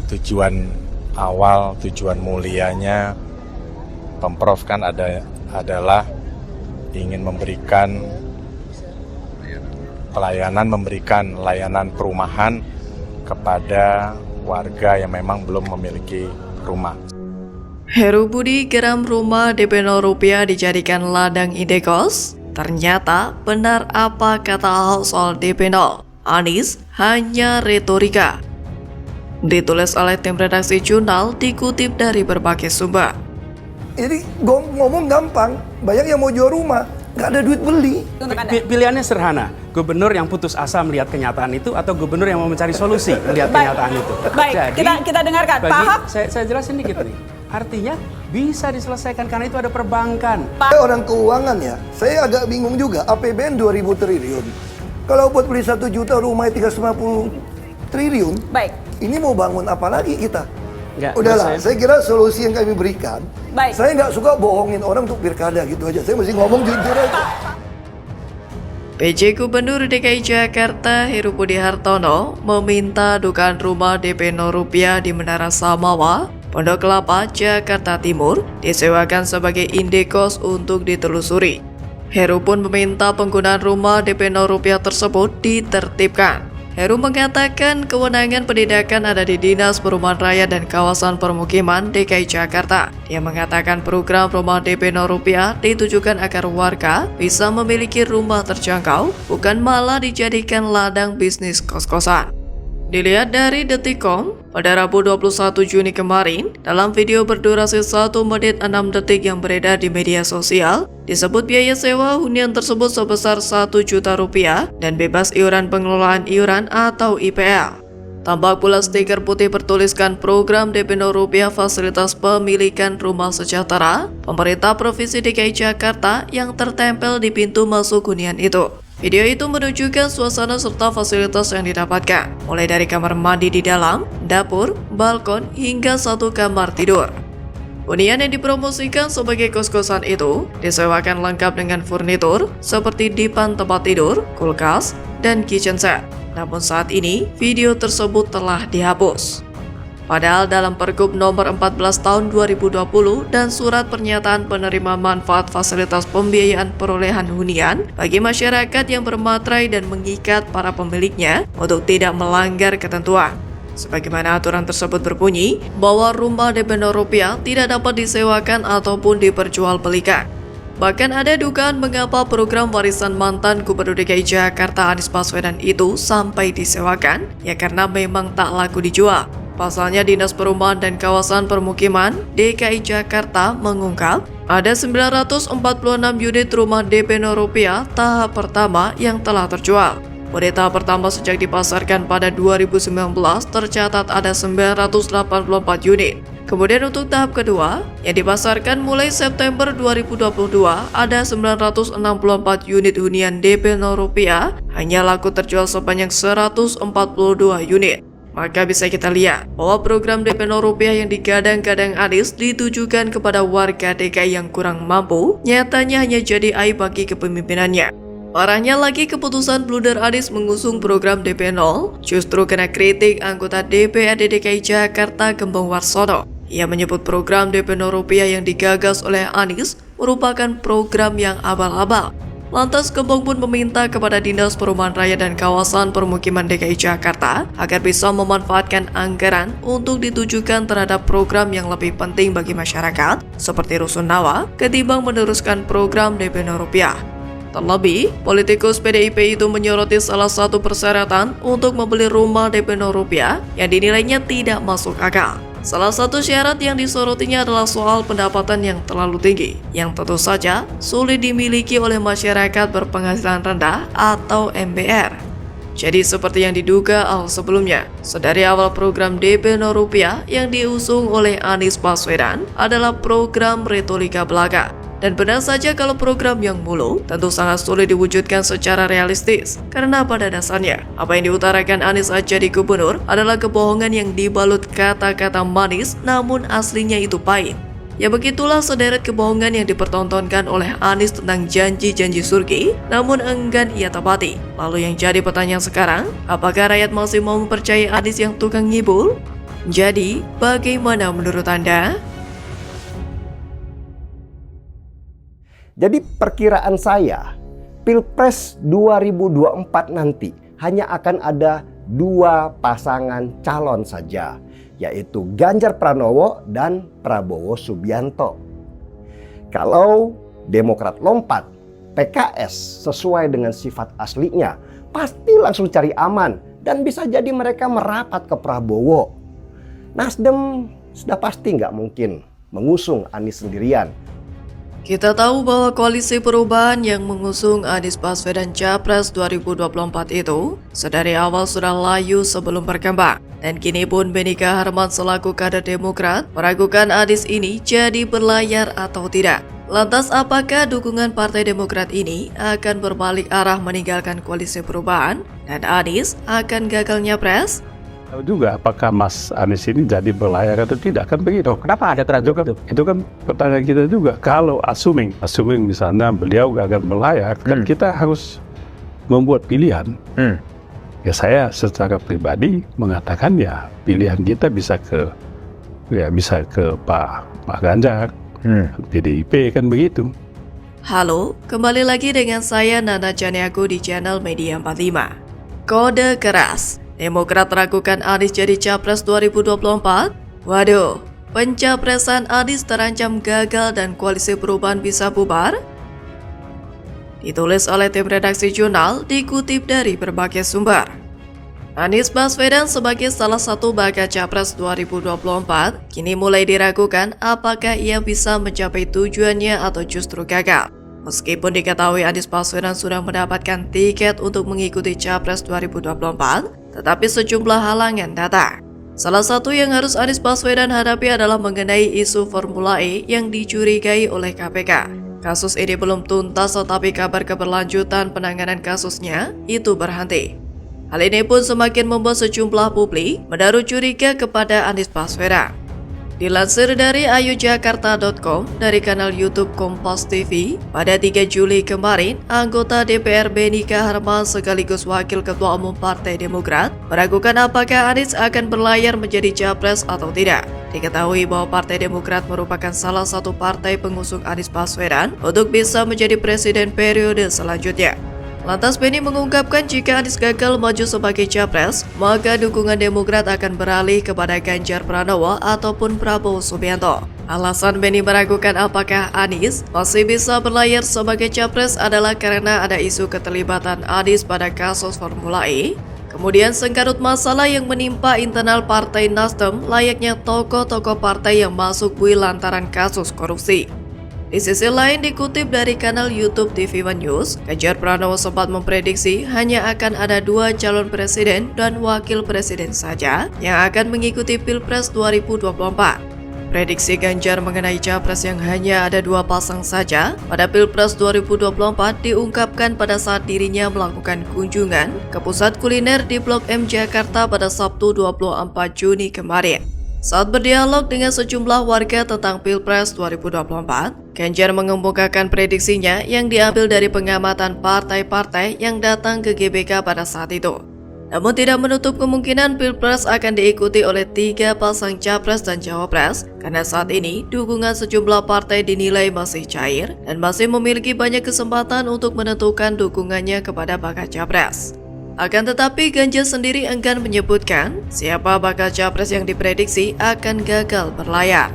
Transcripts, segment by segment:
tujuan awal, tujuan mulianya Pemprov kan adalah ingin memberikan memberikan layanan perumahan kepada warga yang memang belum memiliki rumah. Heru Budi geram rumah DP 0 rupiah dijadikan ladang indekos. Ternyata benar apa kata Ahok soal DP 0. Anies hanya retorika. Ditulis oleh tim redaksi jurnal, dikutip dari berbagai sumber. Jadi ngomong gampang, banyak yang mau jual rumah, nggak ada duit beli. Pilihannya sederhana, gubernur yang putus asa melihat kenyataan itu atau gubernur yang mau mencari solusi melihat kenyataan itu. Baik, jadi, kita dengarkan. Pak Ahok, saya jelasin dikit nih. Artinya bisa diselesaikan karena itu ada perbankan. Orang keuangan ya, saya agak bingung juga. APBN 2.000 triliun. Kalau buat beli 1 juta rumah 350 triliun, baik. Ini mau bangun apa lagi kita? Nggak, udahlah, saya kira solusi yang kami berikan. Baik. Saya nggak suka bohongin orang untuk pilkada gitu aja. Saya mesti ngomong jujur aja. PJ Gubernur DKI Jakarta Heru Budi Hartono meminta dugaan rumah DP 0 rupiah di Menara Samawa, Pondok Kelapa, Jakarta Timur disewakan sebagai indekos untuk ditelusuri. Heru pun meminta penggunaan rumah DP 0 rupiah tersebut ditertibkan. Heru mengatakan kewenangan penindakan ada di Dinas Perumahan Rakyat dan Kawasan Permukiman DKI Jakarta. Dia mengatakan program rumah DP 0 rupiah ditujukan agar warga bisa memiliki rumah terjangkau, bukan malah dijadikan ladang bisnis kos-kosan. Dilihat dari Detik.com, pada Rabu 21 Juni kemarin, dalam video berdurasi 1 menit 6 detik yang beredar di media sosial, disebut biaya sewa hunian tersebut sebesar 1 juta rupiah dan bebas iuran pengelolaan iuran atau IPL. Tampak pula stiker putih bertuliskan program DP 0 rupiah fasilitas pemilikan rumah sejahtera pemerintah Provinsi DKI Jakarta yang tertempel di pintu masuk hunian itu. Video itu menunjukkan suasana serta fasilitas yang didapatkan, mulai dari kamar mandi di dalam, dapur, balkon, hingga 1 kamar tidur. Hunian yang dipromosikan sebagai kos-kosan itu disewakan lengkap dengan furnitur seperti dipan tempat tidur, kulkas, dan kitchen set. Namun saat ini, video tersebut telah dihapus. Padahal dalam Pergub nomor 14 tahun 2020 dan surat pernyataan penerima manfaat fasilitas pembiayaan perolehan hunian bagi masyarakat yang bermaterai dan mengikat para pemiliknya untuk tidak melanggar ketentuan. Sebagaimana aturan tersebut berbunyi bahwa rumah DP 0 rupiah tidak dapat disewakan ataupun diperjualbelikan. Bahkan ada dugaan mengapa program warisan mantan Gubernur DKI Jakarta Anies Baswedan itu sampai disewakan, ya karena memang tak laku dijual. Pasalnya Dinas Perumahan dan Kawasan Permukiman DKI Jakarta mengungkap ada 946 unit rumah DP 0 rupiah tahap pertama yang telah terjual. Pada tahap pertama sejak dipasarkan pada 2019 tercatat ada 984 unit. Kemudian untuk tahap kedua yang dipasarkan mulai September 2022 ada 964 unit hunian DP 0 rupiah hanya laku terjual sebanyak 142 unit. Maka bisa kita lihat bahwa program DP 0 rupiah yang digadang-gadang Anies ditujukan kepada warga DKI yang kurang mampu, nyatanya hanya jadi aib bagi kepemimpinannya. Parahnya lagi, keputusan blunder Anies mengusung program DP 0 justru kena kritik anggota DPRD DKI Jakarta Gembong Warsono. Ia menyebut program DP 0 rupiah yang digagas oleh Anies merupakan program yang abal-abal. Lantas Gembong pun meminta kepada Dinas Perumahan Rakyat dan Kawasan Permukiman DKI Jakarta agar bisa memanfaatkan anggaran untuk ditujukan terhadap program yang lebih penting bagi masyarakat seperti rusunawa ketimbang meneruskan program DP 0 rupiah. Terlebih, politikus PDIP itu menyoroti salah satu persyaratan untuk membeli rumah DP 0 rupiah yang dinilainya tidak masuk akal. Salah satu syarat yang disorotinya adalah soal pendapatan yang terlalu tinggi, yang tentu saja sulit dimiliki oleh masyarakat berpenghasilan rendah atau MBR. Jadi seperti yang diduga sebelumnya, sedari awal program DP 0 rupiah yang diusung oleh Anies Baswedan adalah program retorika belaka. Dan benar saja kalau program yang muluk tentu sangat sulit diwujudkan secara realistis. Karena pada dasarnya, apa yang diutarakan Anies saat jadi gubernur adalah kebohongan yang dibalut kata-kata manis namun aslinya itu pahit. Ya begitulah sederet kebohongan yang dipertontonkan oleh Anies tentang janji-janji surgi, namun enggan ia tepati. Lalu yang jadi pertanyaan sekarang, apakah rakyat masih mau mempercayai Anies yang tukang ngibul? Jadi, bagaimana menurut Anda? Jadi perkiraan saya, Pilpres 2024 nanti hanya akan ada 2 pasangan calon saja, yaitu Ganjar Pranowo dan Prabowo Subianto. Kalau Demokrat lompat, PKS sesuai dengan sifat aslinya, pasti langsung cari aman dan bisa jadi mereka merapat ke Prabowo. Nasdem sudah pasti nggak mungkin mengusung Anies sendirian. Kita tahu bahwa koalisi perubahan yang mengusung Anies Baswedan Capres 2024 itu sedari awal sudah layu sebelum berkembang. Dan kini pun Benika Harman selaku kader Demokrat meragukan Anies ini jadi berlayar atau tidak. Lantas apakah dukungan Partai Demokrat ini akan berbalik arah meninggalkan koalisi perubahan dan Anies akan gagal nyapres? Tahu juga apakah Mas Anies ini jadi berlayar atau tidak, kan begitu. Kenapa ada keraguan itu? Itu kan pertanyaan kita juga. Kalau assuming misalnya beliau gagal berlayar, kan kita harus membuat pilihan. Ya saya secara pribadi mengatakan ya pilihan kita bisa ke Pak Ganjar, PDIP, kan begitu. Halo, kembali lagi dengan saya Nana Janiago di channel Media 45. Kode keras. Demokrat ragukan Anies jadi Capres 2024? Waduh, pencapresan Anies terancam gagal dan koalisi perubahan bisa bubar? Ditulis oleh tim redaksi jurnal, dikutip dari berbagai sumber. Anies Baswedan sebagai salah satu bakal Capres 2024 kini mulai diragukan apakah ia bisa mencapai tujuannya atau justru gagal. Meskipun diketahui Anies Baswedan sudah mendapatkan tiket untuk mengikuti Capres 2024, tetapi sejumlah halangan datang. Salah satu yang harus Anies Baswedan hadapi adalah mengenai isu Formula E yang dicurigai oleh KPK. Kasus ini belum tuntas tetapi kabar keberlanjutan penanganan kasusnya itu berhenti. Hal ini pun semakin membuat sejumlah publik menaruh curiga kepada Anies Baswedan. Dilansir dari ayujakarta.com dari kanal YouTube Kompas TV, pada 3 Juli kemarin, anggota DPR Benika Harman sekaligus Wakil Ketua Umum Partai Demokrat meragukan apakah Anies akan berlayar menjadi Capres atau tidak. Diketahui bahwa Partai Demokrat merupakan salah satu partai pengusung Anies Baswedan untuk bisa menjadi presiden periode selanjutnya. Lantas Beni mengungkapkan jika Anies gagal maju sebagai Capres, maka dukungan Demokrat akan beralih kepada Ganjar Pranowo ataupun Prabowo Subianto. Alasan Beni meragukan apakah Anies masih bisa berlayar sebagai Capres adalah karena ada isu keterlibatan Anies pada kasus Formula E, kemudian sengkarut masalah yang menimpa internal Partai Nasdem layaknya tokoh-tokoh partai yang masuk buih lantaran kasus korupsi. Di sisi lain, dikutip dari kanal YouTube TV One News, Ganjar Pranowo sempat memprediksi hanya akan ada 2 calon presiden dan wakil presiden saja yang akan mengikuti Pilpres 2024. Prediksi Ganjar mengenai Capres yang hanya ada 2 pasang saja pada Pilpres 2024 diungkapkan pada saat dirinya melakukan kunjungan ke pusat kuliner di Blok M Jakarta pada Sabtu 24 Juni kemarin. Saat berdialog dengan sejumlah warga tentang Pilpres 2024, Ganjar mengemukakan prediksinya yang diambil dari pengamatan partai-partai yang datang ke GBK pada saat itu. Namun tidak menutup kemungkinan Pilpres akan diikuti oleh 3 pasang Capres dan Cawapres, karena saat ini dukungan sejumlah partai dinilai masih cair dan masih memiliki banyak kesempatan untuk menentukan dukungannya kepada bakal Capres. Akan tetapi Ganjar sendiri enggan menyebutkan siapa bakal Capres yang diprediksi akan gagal berlayar.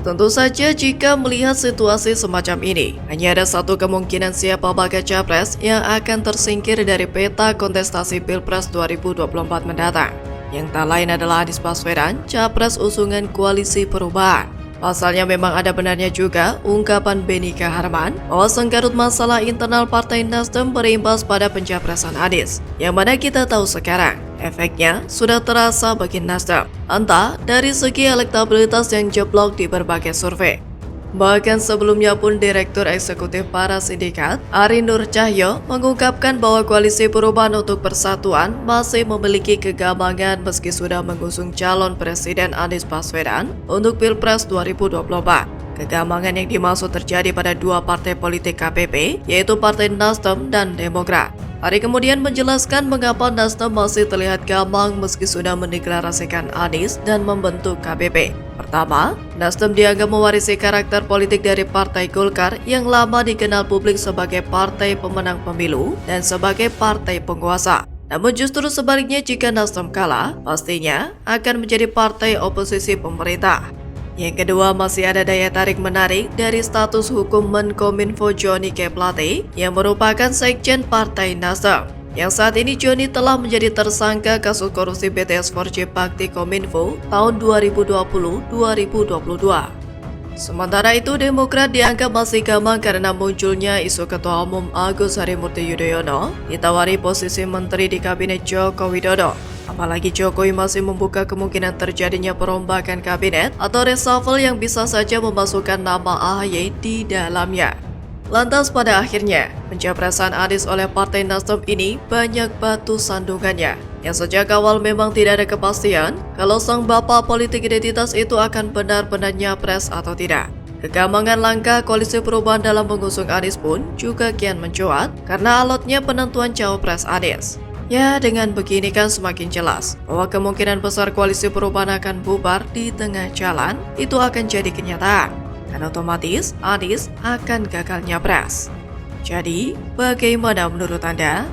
Tentu saja jika melihat situasi semacam ini, hanya ada satu kemungkinan siapa bakal Capres yang akan tersingkir dari peta kontestasi Pilpres 2024 mendatang, yang tak lain adalah Anies Baswedan, Capres usungan Koalisi Perubahan. Pasalnya memang ada benarnya juga ungkapan Benika Harman bahwa sengkarut masalah internal Partai Nasdem berimbas pada pencapresan Anies, yang mana kita tahu sekarang efeknya sudah terasa bagi Nasdem, entah dari segi elektabilitas yang jeblok di berbagai survei. Bahkan sebelumnya pun Direktur Eksekutif para sindikat, Ari Nur Cahyo, mengungkapkan bahwa Koalisi Perubahan untuk Persatuan masih memiliki kegamangan meski sudah mengusung calon Presiden Anies Baswedan untuk Pilpres 2024. Kegamangan yang dimaksud terjadi pada dua partai politik KPP, yaitu Partai Nasdem dan Demokrat. Ari kemudian menjelaskan mengapa Nasdem masih terlihat gamang meski sudah mendeklarasikan Anies dan membentuk KPP. Pertama, Nasdem dianggap mewarisi karakter politik dari Partai Golkar yang lama dikenal publik sebagai partai pemenang pemilu dan sebagai partai penguasa. Namun justru sebaliknya, jika Nasdem kalah, pastinya akan menjadi partai oposisi pemerintah. Yang kedua, masih ada daya tarik menarik dari status hukum Menkominfo Johnny G. Plate yang merupakan sekjen Partai Nasdem. Yang saat ini Johnny telah menjadi tersangka kasus korupsi BTS 4G Bakti Kominfo tahun 2020-2022. Sementara itu, Demokrat dianggap masih gamang karena munculnya isu Ketua Umum Agus Harimurti Yudhoyono ditawari posisi menteri di Kabinet Joko Widodo. Apalagi Jokowi masih membuka kemungkinan terjadinya perombakan kabinet atau reshuffle yang bisa saja memasukkan nama AHY di dalamnya. Lantas pada akhirnya, pencapresan Anies oleh Partai Nasdem ini banyak batu sandungannya. Yang sejak awal memang tidak ada kepastian kalau sang bapak politik identitas itu akan benar-benar nyapres atau tidak. Kegamangan langkah Koalisi Perubahan dalam mengusung Anies pun juga kian mencuat karena alotnya penentuan cawapres Anies. Ya, dengan begini kan semakin jelas bahwa kemungkinan besar Koalisi Perubahan akan bubar di tengah jalan itu akan jadi kenyataan. Dan otomatis Anies akan gagal nyapres. Jadi, bagaimana menurut Anda?